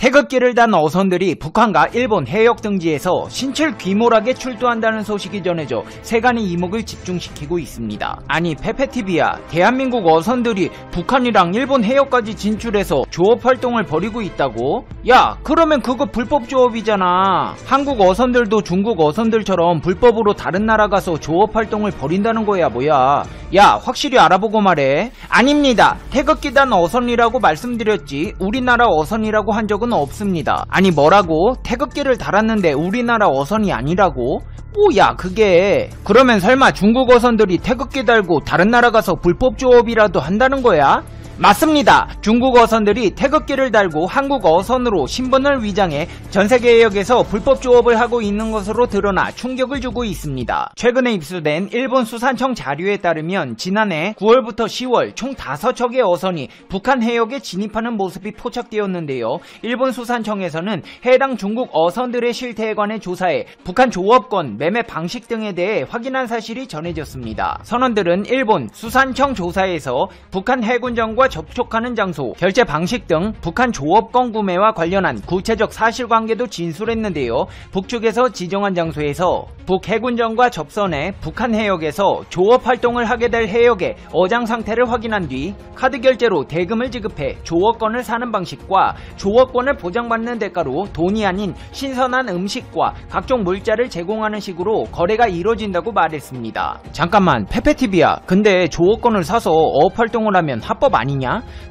태극기를 단 어선들이 북한과 일본 해역 등지에서 신철 귀몰하게 출두한다는 소식이 전해져 세간의 이목을 집중시키고 있습니다. 아니 페페TV야, 대한민국 어선들이 북한이랑 일본 해역까지 진출해서 조업 활동을 벌이고 있다고? 야, 그러면 그거 불법 조업이잖아. 한국 어선들도 중국 어선들처럼 불법으로 다른 나라 가서 조업 활동을 벌인다는 거야 뭐야. 야, 확실히 알아보고 말해. 아닙니다. 태극기 단 어선이라고 말씀드렸지 우리나라 어선이라고 한 적은 없습니다. 아니 뭐라고? 태극기를 달았는데 우리나라 어선이 아니라고? 뭐야 그게. 그러면 설마 중국 어선들이 태극기 달고 다른 나라 가서 불법 조업이라도 한다는 거야? 맞습니다. 중국 어선들이 태극기를 달고 한국 어선으로 신분을 위장해 전세계 해역에서 불법 조업을 하고 있는 것으로 드러나 충격을 주고 있습니다. 최근에 입수된 일본 수산청 자료에 따르면 지난해 9월부터 10월 총 5척의 어선이 북한 해역에 진입하는 모습이 포착되었는데요. 일본 수산청에서는 해당 중국 어선들의 실태에 관해 조사해 북한 조업권, 매매 방식 등에 대해 확인한 사실이 전해졌습니다. 선원들은 일본 수산청 조사에서 북한 해군정과 접촉하는 장소, 결제 방식 등 북한 조업권 구매와 관련한 구체적 사실관계도 진술했는데요. 북측에서 지정한 장소에서 북해군정과 접선해 북한 해역에서 조업 활동을 하게 될 해역의 어장 상태를 확인한 뒤 카드 결제로 대금을 지급해 조업권을 사는 방식과 조업권을 보장받는 대가로 돈이 아닌 신선한 음식과 각종 물자를 제공하는 식으로 거래가 이루어진다고 말했습니다. 잠깐만 페페TV야, 근데 조업권을 사서 어업 활동을 하면 합법 아니냐?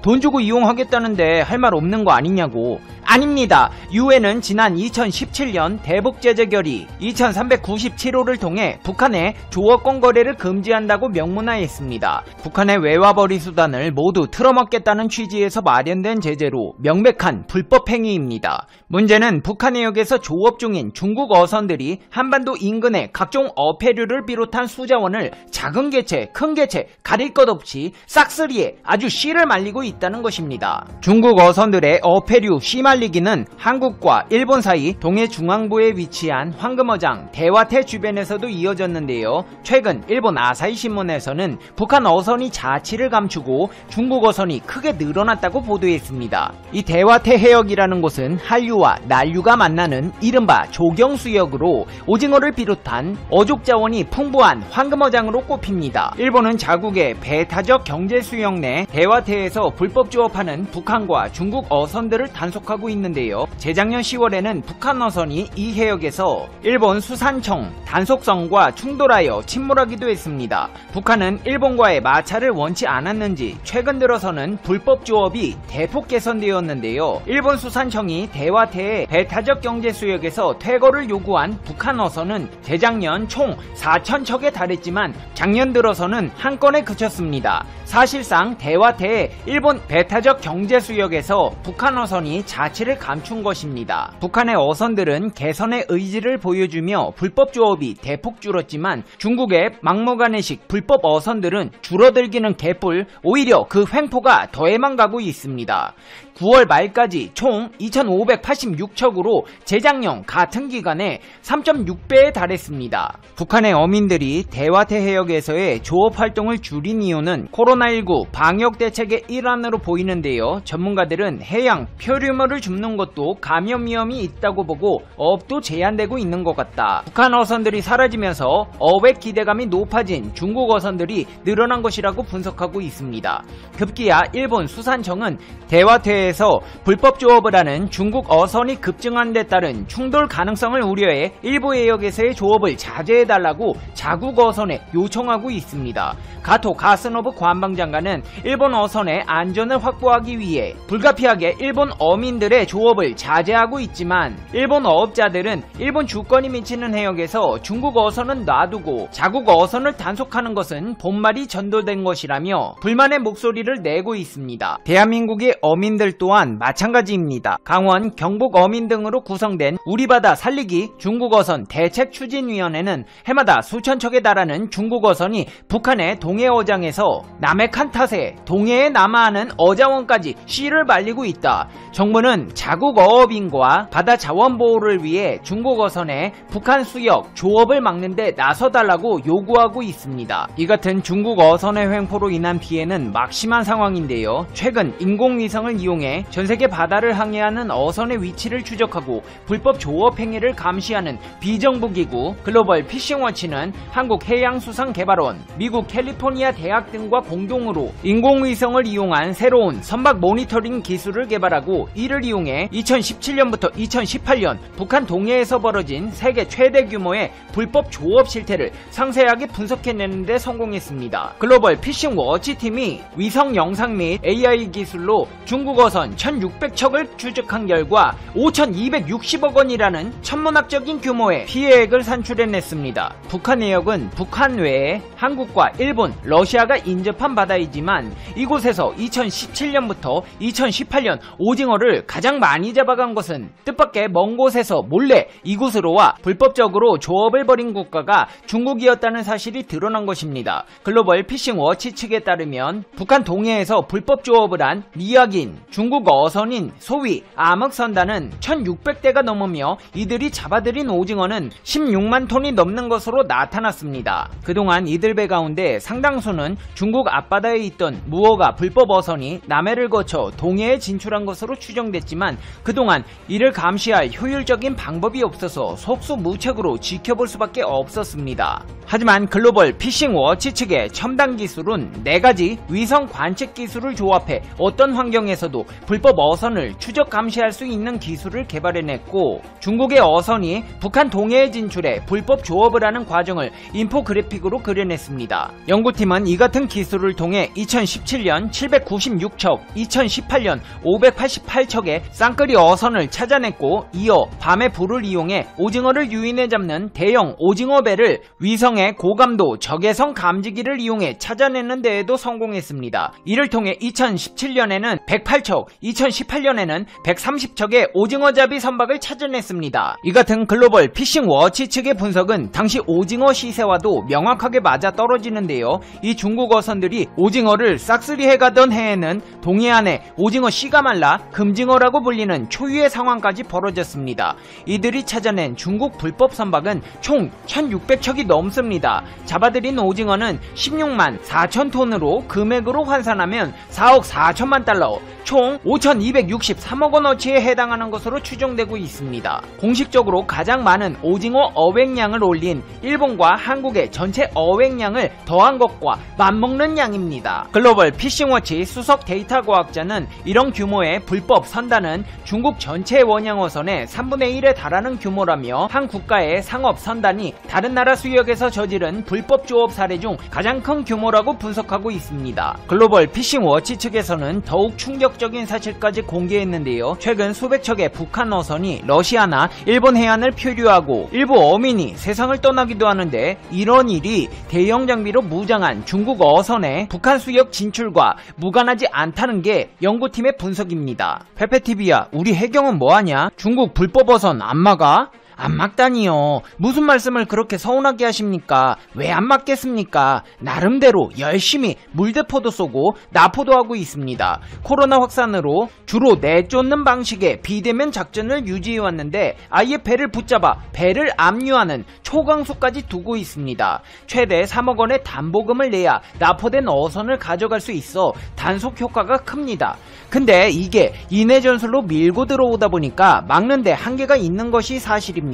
돈 주고 이용하겠다는데 할 말 없는 거 아니냐고. 아닙니다. 유엔은 지난 2017년 대북제재결의 2397호를 통해 북한의 조업권 거래를 금지한다고 명문화했습니다. 북한의 외화벌이 수단을 모두 틀어막겠다는 취지에서 마련된 제재로 명백한 불법 행위입니다. 문제는 북한 해역에서 조업 중인 중국 어선들이 한반도 인근의 각종 어패류를 비롯한 수자원을 작은 개체, 큰 개체 가릴 것 없이 싹쓸이에 아주 씨를 말리고 있다는 것입니다. 중국 어선들의 어패류 씨 말리기는 한국과 일본 사이 동해 중앙부에 위치한 황금어장 대화태 주변에서도 이어졌는데요. 최근 일본 아사히 신문에서는 북한 어선이 자치를 감추고 중국 어선이 크게 늘어났다고 보도했습니다. 이 대화태 해역이라는 곳은 한류와 난류가 만나는 이른바 조경수역으로 오징어를 비롯한 어족 자원이 풍부한 황금어장으로 꼽힙니다. 일본은 자국의 배타적 경제 수역 내 대화태에서 불법 조업하는 북한과 중국 어선들을 단속하고 있는데요. 재작년 10월에는 북한 어선이 이 해역에서 일본 수산청 단속선과 충돌하여 침몰하기도 했습니다. 북한은 일본과의 마찰을 원치 않았는지 최근 들어서는 불법 조업이 대폭 개선되었는데요. 일본 수산청이 대화태의 배타적 경제 수역에서 퇴거를 요구한 북한 어선은 재작년 총 4,000척에 달했지만 작년 들어서는 한 건에 그쳤습니다. 사실상 대화태의 일본 배타적 경제수역에서 북한 어선이 자치를 감춘 것입니다. 북한의 어선들은 개선의 의지를 보여주며 불법 조업이 대폭 줄었지만 중국의 막무가내식 불법 어선들은 줄어들기는 개뿔, 오히려 그 횡포가 더해만 가고 있습니다. 9월 말까지 총 2,586척으로 재작년 같은 기간에 3.6배에 달했습니다. 북한의 어민들이 대화태 해역에서의 조업 활동을 줄인 이유는 코로나19 방역 대책의 일환으로 보이는데요. 전문가들은 해양 표류물을 줍는 것도 감염 위험이 있다고 보고 어업도 제한되고 있는 것 같다. 북한 어선들이 사라지면서 어업의 기대감이 높아진 중국 어선들이 늘어난 것이라고 분석하고 있습니다. 급기야 일본 수산청은 대화태에서 불법 조업을 하는 중국 어선이 급증한 데 따른 충돌 가능성을 우려해 일부 해역에서의 조업을 자제해달라고 자국 어선에 요청하고 있습니다. 가토 가스노브 관방장관은 일본 어선의 안전을 확보하기 위해 불가피하게 일본 어민들의 조업을 자제하고 있지만 일본 어업자들은 일본 주권이 미치는 해역에서 중국 어선은 놔두고 자국 어선을 단속하는 것은 본말이 전도된 것이라며 불만의 목소리를 내고 있습니다. 대한민국의 어민들 또한 마찬가지입니다. 강원, 경북 어민 등으로 구성된 우리바다 살리기 중국어선 대책추진위원회는 해마다 수천 척에 달하는 중국어선이 북한의 동해어장에서 남해칸 탓에 동해에 남하하는 어자원까지 씨를 말리고 있다. 정부는 자국 어업인과 바다 자원 보호를 위해 중국어선의 북한 수역 조업을 막는 데 나서달라고 요구하고 있습니다. 이 같은 중국 어선의 횡포로 인한 피해는 막심한 상황인데요. 최근 인공위성을 이용해 이용해 전세계 바다를 항해하는 어선의 위치를 추적하고 불법 조업 행위를 감시하는 비정부기구 글로벌 피싱워치는 한국해양수산개발원, 미국 캘리포니아 대학 등과 공동으로 인공위성을 이용한 새로운 선박 모니터링 기술을 개발하고 이를 이용해 2017년부터 2018년 북한 동해에서 벌어진 세계 최대 규모의 불법 조업 실태를 상세하게 분석해내는 데 성공했습니다. 글로벌 피싱워치 팀이 위성 영상 및 AI 기술로 중국 어선 1600척을 추적한 결과 5260억 원이라는 천문학적인 규모의 피해액을 산출해냈습니다. 북한 내역은 북한 외에 한국과 일본, 러시아가 인접한 바다이지만 이곳에서 2017년부터 2018년 오징어를 가장 많이 잡아간 것은 뜻밖의 먼 곳에서 몰래 이곳으로 와 불법적으로 조업을 벌인 국가가 중국이었다는 사실이 드러난 것입니다. 글로벌 피싱워치 측에 따르면 북한 동해에서 불법 조업을 한 미약인 중국 어선인 소위 암흑선단은 1600대가 넘으며 이들이 잡아들인 오징어는 16만 톤이 넘는 것으로 나타났습니다. 그동안 이들 배 가운데 상당수는 중국 앞바다에 있던 무허가 불법 어선이 남해를 거쳐 동해에 진출한 것으로 추정됐지만 그동안 이를 감시할 효율적인 방법이 없어서 속수무책으로 지켜볼 수밖에 없었습니다. 하지만 글로벌 피싱워치 측의 첨단 기술은 4가지 위성 관측 기술을 조합해 어떤 환경에서도 불법 어선을 추적 감시할 수 있는 기술을 개발해냈고 중국의 어선이 북한 동해에 진출해 불법 조업을 하는 과정을 인포그래픽으로 그려냈습니다. 연구팀은 이 같은 기술을 통해 2017년 796척, 2018년 588척의 쌍끌이 어선을 찾아냈고 이어 밤에 불을 이용해 오징어를 유인해 잡는 대형 오징어 배를 위성의 고감도 적외선 감지기를 이용해 찾아내는 데에도 성공했습니다. 이를 통해 2017년에는 108척, 2018년에는 130척의 오징어잡이 선박을 찾아냈습니다. 이 같은 글로벌 피싱워치 측의 분석은 당시 오징어 시세와도 명확하게 맞아떨어지는데요. 이 중국 어선들이 오징어를 싹쓸이 해가던 해에는 동해안에 오징어 씨가 말라 금징어라고 불리는 초유의 상황까지 벌어졌습니다. 이들이 찾아낸 중국 불법 선박은 총 1600척이 넘습니다. 잡아들인 오징어는 16만 4천 톤으로 금액으로 환산하면 4억 4천만 달러, 총 5,263억 원어치에 해당하는 것으로 추정되고 있습니다. 공식적으로 가장 많은 오징어 어획량을 올린 일본과 한국의 전체 어획량을 더한 것과 맞먹는 양입니다. 글로벌 피싱워치 수석 데이터 과학자는 이런 규모의 불법 선단은 중국 전체 원양어선의 3분의 1에 달하는 규모라며 한 국가의 상업 선단이 다른 나라 수역에서 저지른 불법 조업 사례 중 가장 큰 규모라고 분석하고 있습니다. 글로벌 피싱워치 측에서는 더욱 충격적인 사실까지 공개했는데요. 최근 수백 척의 북한 어선이 러시아나 일본 해안을 표류하고 일부 어민이 세상을 떠나기도 하는데 이런 일이 대형 장비로 무장한 중국 어선의 북한 수역 진출과 무관하지 않다는 게 연구팀의 분석입니다. 페페TV야, 우리 해경은 뭐하냐? 중국 불법 어선 안 막아? 안 막다니요. 무슨 말씀을 그렇게 서운하게 하십니까? 왜 안 막겠습니까? 나름대로 열심히 물대포도 쏘고 나포도 하고 있습니다. 코로나 확산으로 주로 내쫓는 방식의 비대면 작전을 유지해왔는데 아예 배를 붙잡아 배를 압류하는 초강수까지 두고 있습니다. 최대 3억 원의 담보금을 내야 나포된 어선을 가져갈 수 있어 단속 효과가 큽니다. 근데 이게 인해 전술로 밀고 들어오다 보니까 막는데 한계가 있는 것이 사실입니다.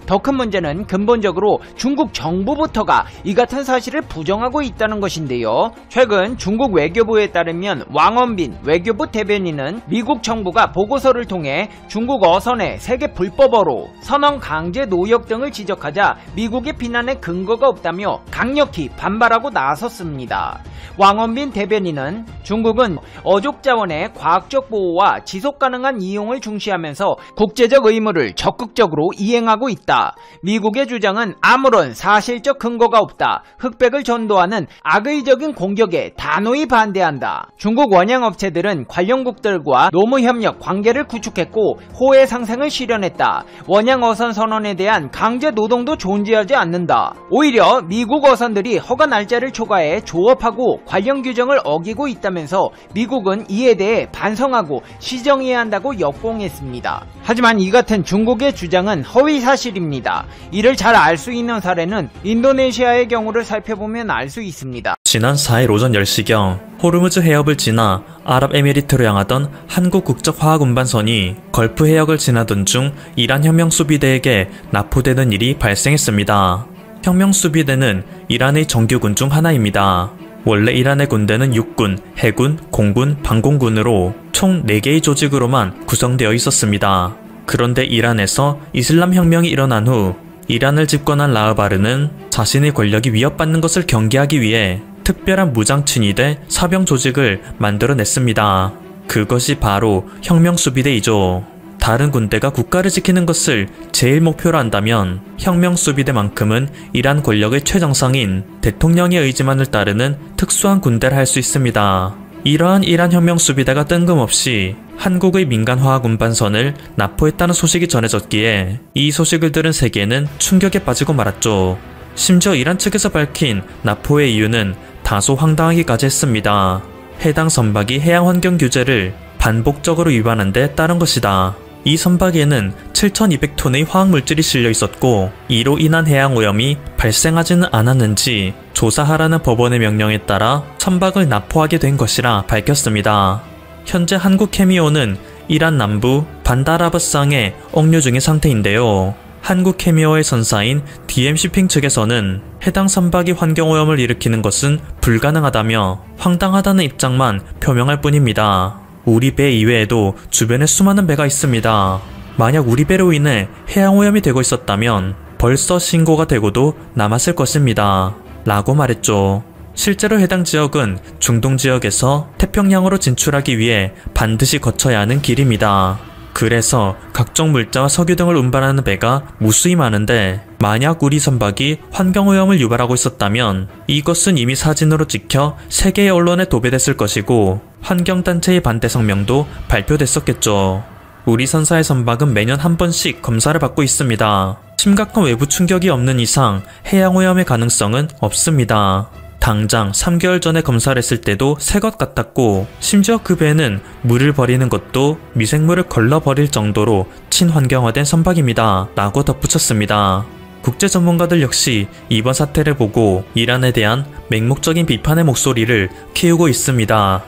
더 큰 문제는 근본적으로 중국 정부부터가 이 같은 사실을 부정하고 있다는 것인데요. 최근 중국 외교부에 따르면 왕원빈 외교부 대변인은 미국 정부가 보고서를 통해 중국 어선의 세계 불법어로 선원 강제 노역 등을 지적하자 미국의 비난에 근거가 없다며 강력히 반발하고 나섰습니다. 왕원빈 대변인은 중국은 어족 자원의 과학적 보호와 지속 가능한 이용을 중시하면서 국제적 의무를 적극적으로 이행하고 있다. 미국의 주장은 아무런 사실적 근거가 없다. 흑백을 전도하는 악의적인 공격에 단호히 반대한다. 중국 원양업체들은 관련국들과 노무협력 관계를 구축했고 호혜 상생을 실현했다. 원양어선 선원에 대한 강제 노동도 존재하지 않는다. 오히려 미국 어선들이 허가 날짜를 초과해 조업하고 이란도 관련 규정을 어기고 있다면서 미국은 이에 대해 반성하고 시정해야 한다고 역공했습니다. 하지만 이 같은 중국의 주장은 허위 사실입니다. 이를 잘 알 수 있는 사례는 인도네시아의 경우를 살펴보면 알 수 있습니다. 지난 4일 오전 10시경 호르무즈 해협을 지나 아랍에미리트로 향하던 한국 국적화학운반선이 걸프 해역을 지나던 중 이란 혁명수비대에게 납포되는 일이 발생했습니다. 혁명수비대는 이란의 정규군 중 하나입니다. 원래 이란의 군대는 육군, 해군, 공군, 방공군으로 총 4개의 조직으로만 구성되어 있었습니다. 그런데 이란에서 이슬람 혁명이 일어난 후 이란을 집권한 라흐바르는 자신의 권력이 위협받는 것을 경계하기 위해 특별한 무장친위대 사병 조직을 만들어냈습니다. 그것이 바로 혁명수비대이죠. 다른 군대가 국가를 지키는 것을 제일 목표로 한다면 혁명수비대만큼은 이란 권력의 최정상인 대통령의 의지만을 따르는 특수한 군대를 할 수 있습니다. 이러한 이란 혁명수비대가 뜬금없이 한국의 민간화학운반선을 납포했다는 소식이 전해졌기에 이 소식을 들은 세계는 충격에 빠지고 말았죠. 심지어 이란 측에서 밝힌 납포의 이유는 다소 황당하기까지 했습니다. 해당 선박이 해양환경 규제를 반복적으로 위반한 데 따른 것이다. 이 선박에는 7,200톤의 화학물질이 실려 있었고 이로 인한 해양오염이 발생하지는 않았는지 조사하라는 법원의 명령에 따라 선박을 납포하게 된 것이라 밝혔습니다. 현재 한국케미오는 이란 남부 반다라바스항에 억류 중인 상태인데요. 한국케미오의 선사인 DM쇼핑 측에서는 해당 선박이 환경오염을 일으키는 것은 불가능하다며 황당하다는 입장만 표명할 뿐입니다. 우리 배 이외에도 주변에 수많은 배가 있습니다. 만약 우리 배로 인해 해양오염이 되고 있었다면 벌써 신고가 되고도 남았을 것입니다. 라고 말했죠. 실제로 해당 지역은 중동 지역에서 태평양으로 진출하기 위해 반드시 거쳐야 하는 길입니다. 그래서 각종 물자와 석유 등을 운반하는 배가 무수히 많은데 만약 우리 선박이 환경오염을 유발하고 있었다면 이것은 이미 사진으로 찍혀 세계의 언론에 도배됐을 것이고 환경단체의 반대 성명도 발표됐었겠죠. 우리 선사의 선박은 매년 한 번씩 검사를 받고 있습니다. 심각한 외부 충격이 없는 이상 해양오염의 가능성은 없습니다. 당장 3개월 전에 검사를 했을 때도 새 것 같았고 심지어 그 배는 물을 버리는 것도 미생물을 걸러버릴 정도로 친환경화된 선박입니다. 라고 덧붙였습니다. 국제 전문가들 역시 이번 사태를 보고 이란에 대한 맹목적인 비판의 목소리를 키우고 있습니다.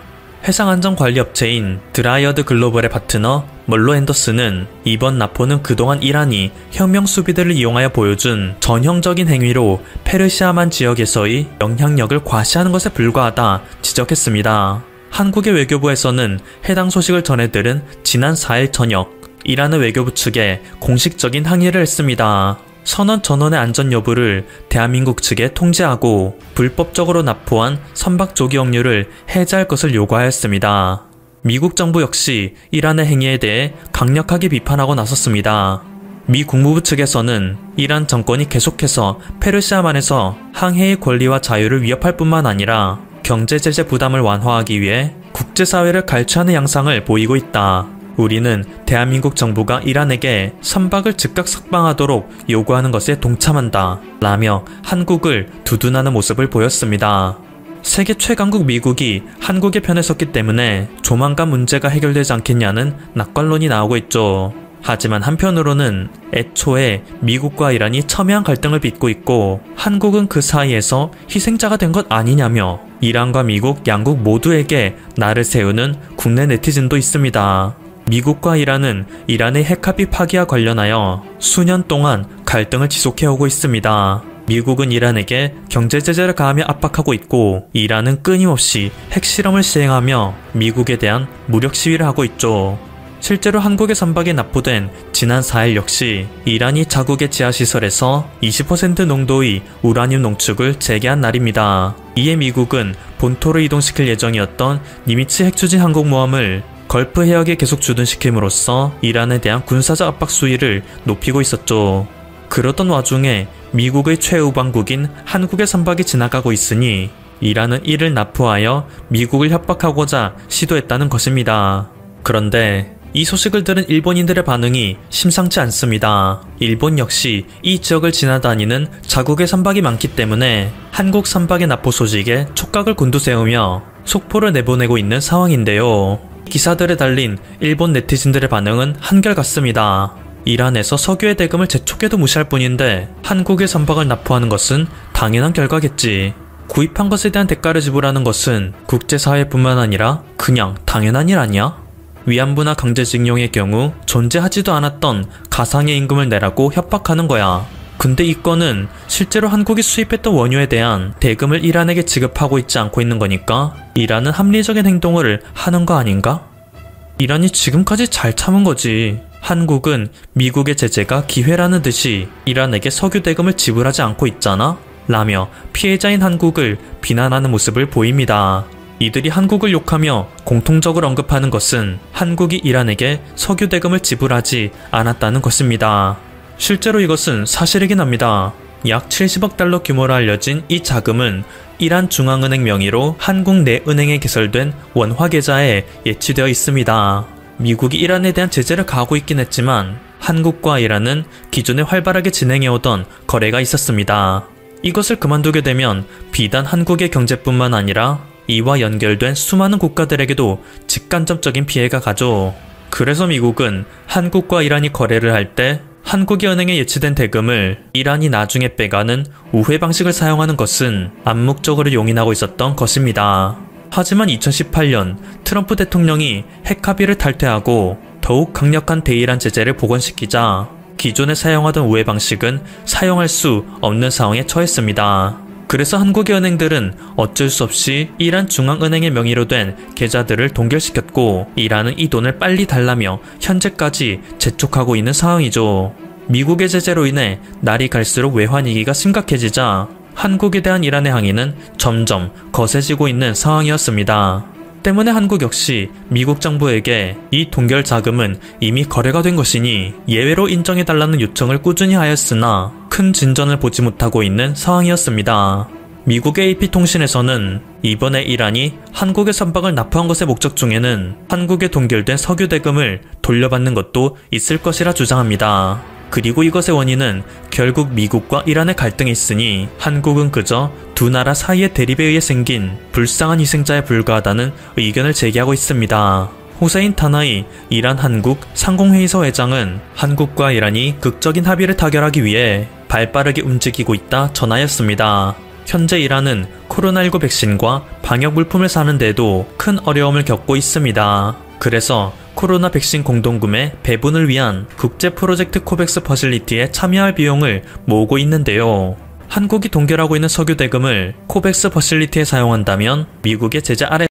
해상안전관리업체인 드라이어드 글로벌의 파트너 멀로 앤더슨은 이번 납포는 그동안 이란이 혁명수비대를 이용하여 보여준 전형적인 행위로 페르시아만 지역에서의 영향력을 과시하는 것에 불과하다 지적했습니다. 한국의 외교부에서는 해당 소식을 전해들은 지난 4일 저녁 이란의 외교부 측에 공식적인 항의를 했습니다. 선원 전원의 안전 여부를 대한민국 측에 통지하고 불법적으로 납포한 선박 조기 억류를 해제할 것을 요구하였습니다. 미국 정부 역시 이란의 행위에 대해 강력하게 비판하고 나섰습니다. 미 국무부 측에서는 이란 정권이 계속해서 페르시아만에서 항해의 권리와 자유를 위협할 뿐만 아니라 경제제재 부담을 완화하기 위해 국제사회를 갈취하는 양상을 보이고 있다. 우리는 대한민국 정부가 이란에게 선박을 즉각 석방하도록 요구하는 것에 동참한다. 라며 한국을 두둔하는 모습을 보였습니다. 세계 최강국 미국이 한국의 편에 섰기 때문에 조만간 문제가 해결되지 않겠냐는 낙관론이 나오고 있죠. 하지만 한편으로는 애초에 미국과 이란이 첨예한 갈등을 빚고 있고 한국은 그 사이에서 희생자가 된 것 아니냐며 이란과 미국 양국 모두에게 날을 세우는 국내 네티즌도 있습니다. 미국과 이란은 이란의 핵합의 파기와 관련하여 수년 동안 갈등을 지속해오고 있습니다. 미국은 이란에게 경제제재를 가하며 압박하고 있고 이란은 끊임없이 핵실험을 시행하며 미국에 대한 무력 시위를 하고 있죠. 실제로 한국의 선박에 납포된 지난 4일 역시 이란이 자국의 지하시설에서 20% 농도의 우라늄 농축을 재개한 날입니다. 이에 미국은 본토를 이동시킬 예정이었던 니미츠 핵추진 항공모함을 걸프 해역에 계속 주둔시킴으로써 이란에 대한 군사적 압박 수위를 높이고 있었죠. 그러던 와중에 미국의 최우방국인 한국의 선박이 지나가고 있으니 이란은 이를 납포하여 미국을 협박하고자 시도했다는 것입니다. 그런데 이 소식을 들은 일본인들의 반응이 심상치 않습니다. 일본 역시 이 지역을 지나다니는 자국의 선박이 많기 때문에 한국 선박의 납포 소식에 촉각을 곤두세우며 속보를 내보내고 있는 상황인데요. 기사들에 달린 일본 네티즌들의 반응은 한결같습니다. 이란에서 석유의 대금을 재촉해도 무시할 뿐인데 한국의 선박을 납포하는 것은 당연한 결과겠지. 구입한 것에 대한 대가를 지불하는 것은 국제사회뿐만 아니라 그냥 당연한 일 아니야? 위안부나 강제징용의 경우 존재하지도 않았던 가상의 임금을 내라고 협박하는 거야. 근데 이 건은 실제로 한국이 수입했던 원유에 대한 대금을 이란에게 지급하고 있지 않고 있는 거니까 이란은 합리적인 행동을 하는 거 아닌가? 이란이 지금까지 잘 참은 거지. 한국은 미국의 제재가 기회라는 듯이 이란에게 석유 대금을 지불하지 않고 있잖아? 라며 피해자인 한국을 비난하는 모습을 보입니다. 이들이 한국을 욕하며 공통적으로 언급하는 것은 한국이 이란에게 석유 대금을 지불하지 않았다는 것입니다. 실제로 이것은 사실이긴 합니다. 약 70억 달러 규모로 알려진 이 자금은 이란 중앙은행 명의로 한국 내 은행에 개설된 원화 계좌에 예치되어 있습니다. 미국이 이란에 대한 제재를 가하고 있긴 했지만 한국과 이란은 기존에 활발하게 진행해오던 거래가 있었습니다. 이것을 그만두게 되면 비단 한국의 경제뿐만 아니라 이와 연결된 수많은 국가들에게도 직간접적인 피해가 가죠. 그래서 미국은 한국과 이란이 거래를 할 때 한국의 은행에 예치된 대금을 이란이 나중에 빼가는 우회 방식을 사용하는 것은 암묵적으로 용인하고 있었던 것입니다. 하지만 2018년 트럼프 대통령이 핵 합의를 탈퇴하고 더욱 강력한 대이란 제재를 복원시키자 기존에 사용하던 우회 방식은 사용할 수 없는 상황에 처했습니다. 그래서 한국의 은행들은 어쩔 수 없이 이란 중앙은행의 명의로 된 계좌들을 동결시켰고 이란은 이 돈을 빨리 달라며 현재까지 재촉하고 있는 상황이죠. 미국의 제재로 인해 날이 갈수록 외환위기가 심각해지자 한국에 대한 이란의 항의는 점점 거세지고 있는 상황이었습니다. 때문에 한국 역시 미국 정부에게 이 동결 자금은 이미 거래가 된 것이니 예외로 인정해달라는 요청을 꾸준히 하였으나 큰 진전을 보지 못하고 있는 상황이었습니다. 미국의 AP통신에서는 이번에 이란이 한국의 선박을 납포한 것의 목적 중에는 한국에 동결된 석유 대금을 돌려받는 것도 있을 것이라 주장합니다. 그리고 이것의 원인은 결국 미국과 이란의 갈등이 있으니 한국은 그저 두 나라 사이의 대립에 의해 생긴 불쌍한 희생자에 불과하다는 의견을 제기하고 있습니다. 호세인 타나이 이란 한국 상공회의소 회장은 한국과 이란이 극적인 합의를 타결하기 위해 발빠르게 움직이고 있다 전하였습니다. 현재 이란은 코로나19 백신과 방역 물품을 사는 데도 큰 어려움을 겪고 있습니다. 그래서 코로나 백신 공동구매 배분을 위한 국제 프로젝트 코백스 퍼실리티에 참여할 비용을 모으고 있는데요. 한국이 동결하고 있는 석유 대금을 코백스 퍼실리티에 사용한다면 미국의 제재 아래